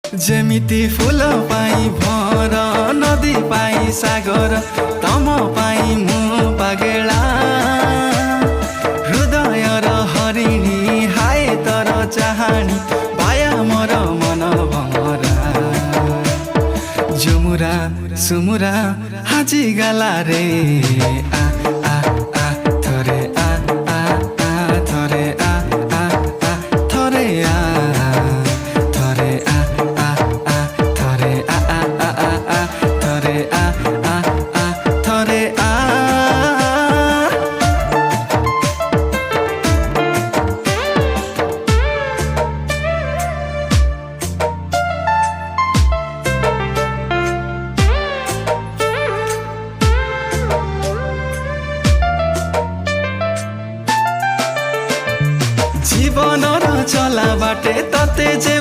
जेमिति फूल पाई भर नदी पाई सागर तम पाई मु पागेला हृदय र हरिणी हाय तर चाहनी पाया मोर मन भमरा जुमुरा सुमुरा हाजी गला रे आ आ आ थरे आ आ आ थरे आ आ आ थरे आ थरे आ आ आ थरे आ आ आ आ थरे आ आ आ थरे आ जीवन र चला बाटे तते जे